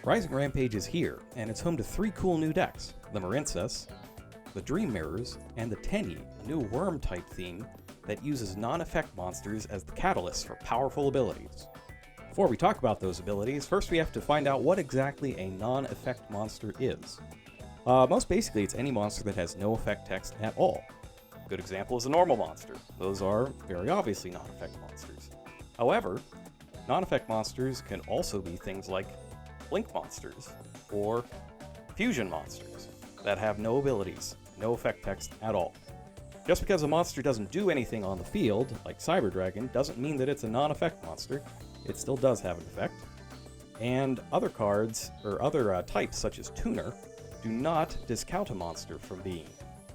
Rising Rampage is here, and it's home to 3 cool new decks: the Marincess, the Dream Mirrors, and the Tenyi, a new worm-type theme that uses non-effect monsters as the catalyst for powerful abilities. Before we talk about those abilities, first we have to find out what exactly a non-effect monster is. Most basically, it's any monster that has no effect text at all. A good example is a normal monster. Those are very obviously non-effect monsters. However, non-effect monsters can also be things like Blink monsters or fusion monsters that have no abilities, no effect text at all. Just because a monster doesn't do anything on the field, like Cyber Dragon, doesn't mean that it's a non-effect monster. It still does have an effect. And other cards, or other types such as Tuner, do not discount a monster from being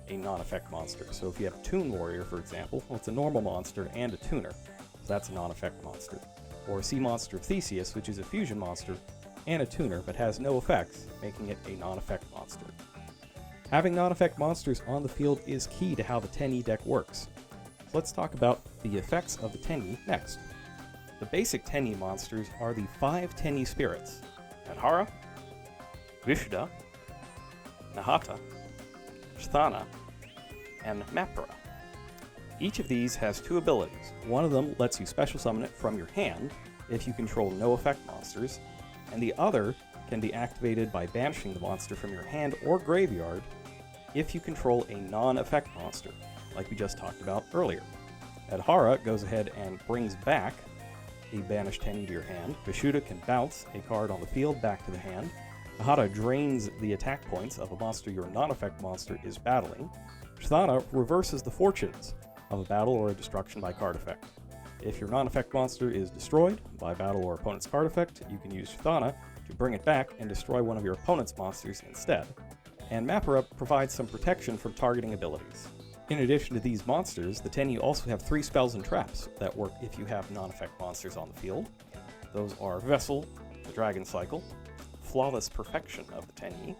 a non-effect monster. So if you have Toon Warrior, for example, well, it's a normal monster and a tuner, so that's a non-effect monster. Or Sea Monster of Theseus, which is a fusion monster and a tuner, but has no effects, making it a non-effect monster. Having non-effect monsters on the field is key to how the Tenyi deck works. So let's talk about the effects of the Tenyi next. The basic Tenyi monsters are the 5 Tenyi spirits: Adhara, Vishuddha, Nahata, Sthana, and Mapara. Each of these has 2 abilities. One of them lets you special summon it from your hand if you control no effect monsters, and the other can be activated by banishing the monster from your hand or graveyard if you control a non-effect monster, like we just talked about earlier. Adhara goes ahead and brings back a banished Tenyi to your hand. Vishuddha can bounce a card on the field back to the hand. Nahata drains the attack points of a monster your non-effect monster is battling. Sthana reverses the fortunes of a battle or a destruction by card effect. If your non-effect monster is destroyed by battle or opponent's card effect, you can use Sthana to bring it back and destroy one of your opponent's monsters instead. And Mapara provides some protection from targeting abilities. In addition to these monsters, the Tenyi also have 3 spells and traps that work if you have non-effect monsters on the field. Those are Vessel, the Dragon Cycle, Flawless Perfection of the Tenyi,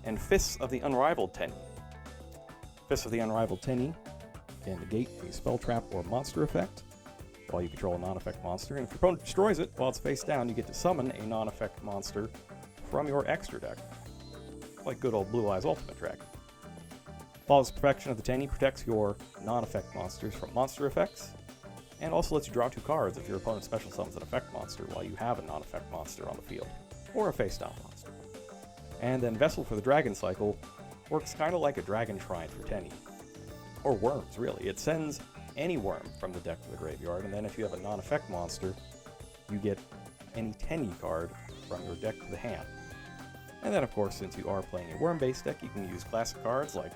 and Fists of the Unrivaled Tenyi. Fists of the Unrivaled Tenyi can negate a spell trap or monster effect while you control a non-effect monster, and if your opponent destroys it while it's face down, you get to summon a non-effect monster from your extra deck, like good old Blue Eyes Ultimate Dragon. Flawless Perfection of the Tenyi protects your non-effect monsters from monster effects, and also lets you draw 2 cards if your opponent special summons an effect monster while you have a non-effect monster on the field, or a face-down monster. And then Vessel for the Dragon Cycle works kind of like a Dragon Shrine for Tenyi, or worms really. It sends any worm from the deck to the graveyard, and then if you have a non-effect monster, you get any Tenyi card from your deck to the hand. And then of course, since you are playing a worm-based deck, you can use classic cards like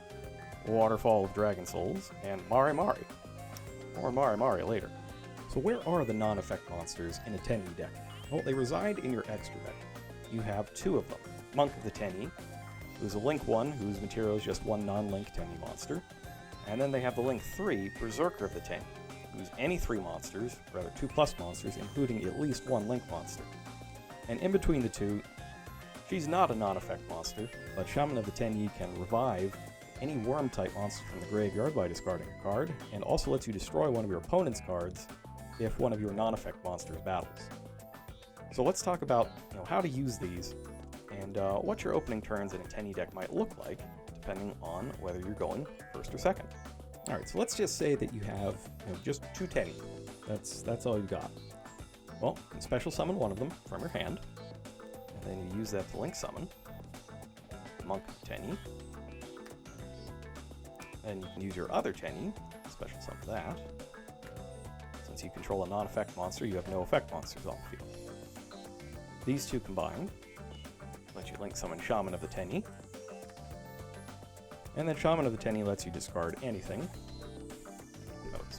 Waterfall of Dragon Souls and Mari Mari, or Mari Mari later. So where are the non-effect monsters in a Tenyi deck? Well, they reside in your extra deck. You have 2 of them. Monk of the Tenyi, who's a Link 1, whose material is just 1 non-Link Tenyi monster. And then they have the Link 3, Berserker of the Tenyi, who's any 3 monsters, rather 2+ monsters, including at least 1 Link monster. And in between the 2, she's not a non-effect monster, but Shaman of the Tenyi can revive any worm-type monster from the graveyard by discarding a card, and also lets you destroy one of your opponent's cards if one of your non-effect monsters battles. So let's talk about how to use these, and what your opening turns in a Tenyi deck might look like, depending on whether you're going first or second. Alright, so let's just say that you have just 2 Tenyi. That's all you got. Well, you can special summon one of them from your hand, and then you use that to link summon the Monk Tenyi. Then you can use your other Tenyi, special summon that. Since you control a non-effect monster, you have no effect monsters on the field. These 2 combined let you link summon Shaman of the Tenyi. And then Shaman of the Tenyi lets you discard anything.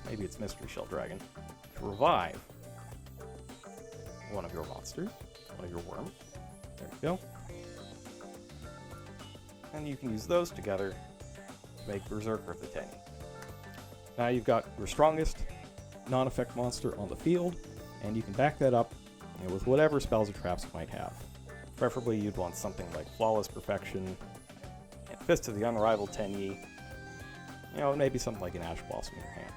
Maybe it's Mystery Shell Dragon, to revive one of your monsters, one of your worms. There you go. And you can use those together to make Berserker of the Tenyi. Now you've got your strongest non-effect monster on the field, and you can back that up with whatever spells or traps you might have. Preferably you'd want something like Flawless Perfection, Fist of the Unrivaled Tenyi, maybe something like an Ash Blossom in your hand.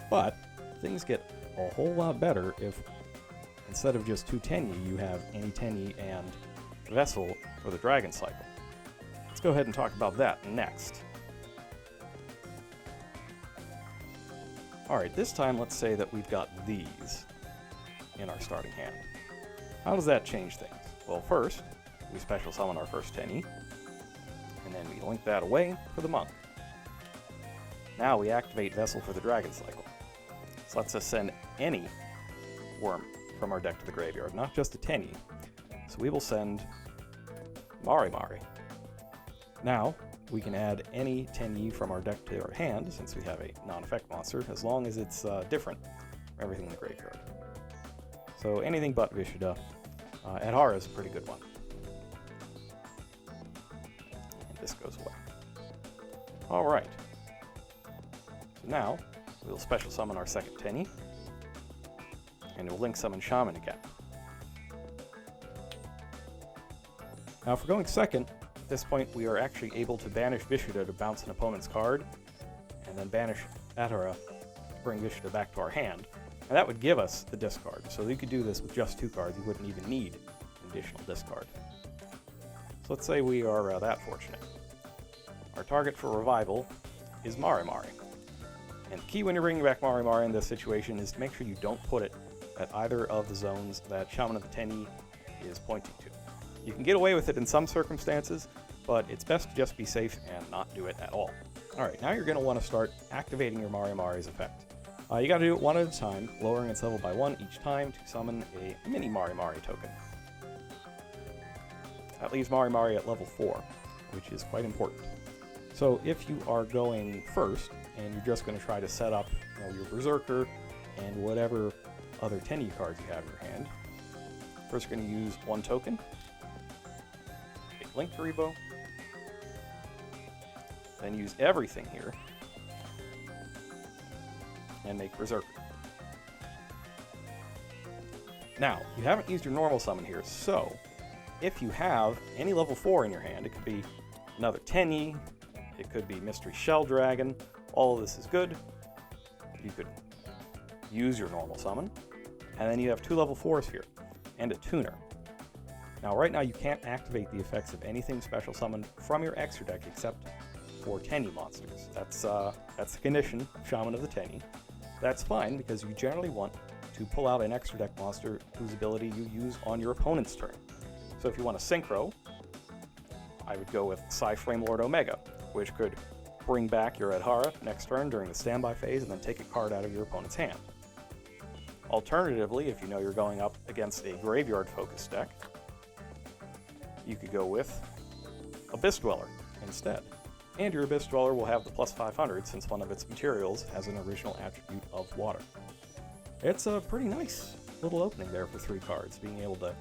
But things get a whole lot better if instead of just 2 Tenyi, you have any Tenyi and Vessel for the Dragon Cycle. Let's go ahead and talk about that next. Alright, this time let's say that we've got these in our starting hand. How does that change things? Well, first, we special summon our first Tenyi, and then we link that away for the Monk. Now we activate Vessel for the Dragon Cycle. This lets us send any worm from our deck to the graveyard, not just a Tenyi. So we will send Marimari. Now, we can add any Tenyi from our deck to our hand, since we have a non-effect monster, as long as it's different from everything in the graveyard. So anything but Vishuda. Adhara is a pretty good one. And this goes away. Alright. So now, we'll special summon our second Tenyi, and we'll link summon Shaman again. Now if we're going second, at this point we are actually able to banish Vishuda to bounce an opponent's card, and then banish Adhara to bring Vishuda back to our hand. And that would give us the discard, so you could do this with just 2 cards, you wouldn't even need an additional discard. So let's say we are that fortunate. Our target for revival is Marimari. And the key when you're bringing back Marimari in this situation is to make sure you don't put it at either of the zones that Shaman of the Tenyi is pointing to. You can get away with it in some circumstances, but it's best to just be safe and not do it at all. Alright, now you're going to want to start activating your Marimari's effect. You got to do it one at a time, lowering its level by 1 each time to summon a mini Marimari token. That leaves Marimari at level 4, which is quite important. So if you are going first, and you're just going to try to set up your Berserker and whatever other Tenyi cards you have in your hand, first you're going to use 1 token, Link Kuriboh, then use everything here, and make Berserker. Now, you haven't used your normal summon here, so if you have any level 4 in your hand, it could be another Tenyi, it could be Mystery Shell Dragon, all of this is good. You could use your normal summon, and then you have 2 level 4s here, and a tuner. Now right now you can't activate the effects of anything special summoned from your extra deck except for Tenyi monsters. That's the condition of Shaman of the Tenyi. That's fine because you generally want to pull out an extra deck monster whose ability you use on your opponent's turn. So if you want to synchro, I would go with Psy-Frame Lord Omega, which could bring back your Adhara next turn during the standby phase and then take a card out of your opponent's hand. Alternatively, if you know you're going up against a graveyard-focused deck, you could go with Abyss Dweller instead. And your Abyss Dweller will have the plus 500 since one of its materials has an original attribute of water. It's a pretty nice little opening there for 3 cards, being able to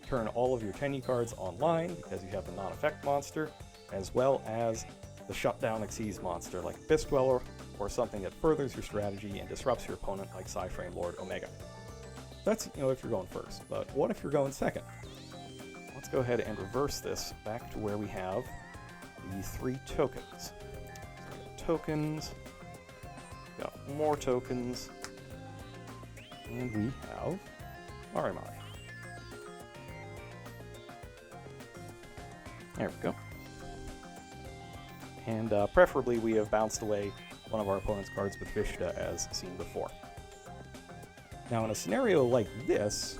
turn all of your Tenyi cards online because you have the non-effect monster, as well as the shutdown Xyz monster like Abyss Dweller, or something that furthers your strategy and disrupts your opponent like Psy-Frame Lord Omega. That's if you're going first, but what if you're going second? Let's go ahead and reverse this back to where we have the 3 tokens. So we got tokens, we got more tokens, and we have Marimari. There we go. And preferably we have bounced away one of our opponent's cards with Vishuda as seen before. Now in a scenario like this,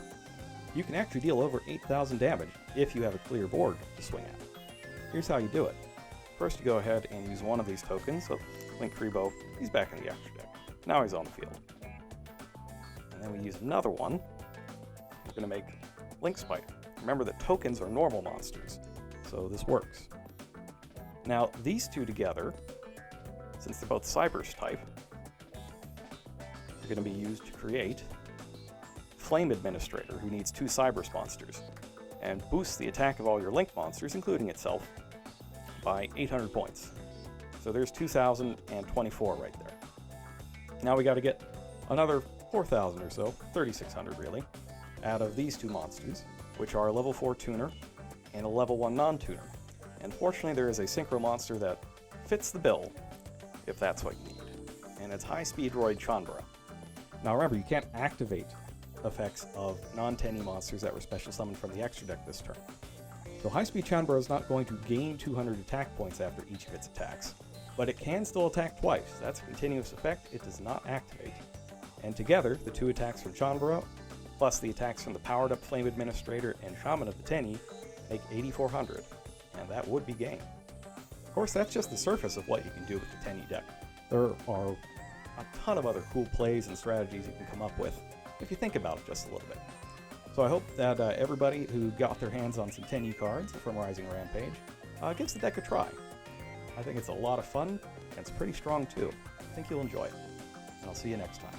you can actually deal over 8,000 damage if you have a clear board to swing at. Here's how you do it. First you go ahead and use one of these tokens, so Link Kuriboh, he's back in the extra deck. Now he's on the field. And then we use another one. We're going to make Link Spider. Remember that tokens are normal monsters, so this works. Now these 2 together, since they're both Cyberse type, are going to be used to create Flame Administrator, who needs 2 Cyberse monsters, and boosts the attack of all your Link monsters, including itself, by 800 points. So there's 2,024 right there. Now we got to get another 4,000 or so, 3,600 really, out of these 2 monsters, which are a level 4 tuner and a level 1 non-tuner. And fortunately there is a synchro monster that fits the bill, if that's what you need. And it's High Speed Roid Chandra. Now remember, you can't activate effects of non-Tenyi monsters that were special summoned from the extra deck this turn. So High-Speed Chanbara is not going to gain 200 attack points after each of its attacks, but it can still attack twice. That's a continuous effect. It does not activate. And together, the 2 attacks from Chanbara, plus the attacks from the powered-up Flame Administrator and Shaman of the Tenyi, make 8,400, and that would be game. Of course, that's just the surface of what you can do with the Tenyi deck. There are a ton of other cool plays and strategies you can come up with if you think about it just a little bit. So I hope that everybody who got their hands on some Tenyi cards from Rising Rampage gives the deck a try. I think it's a lot of fun, and it's pretty strong too. I think you'll enjoy it. And I'll see you next time.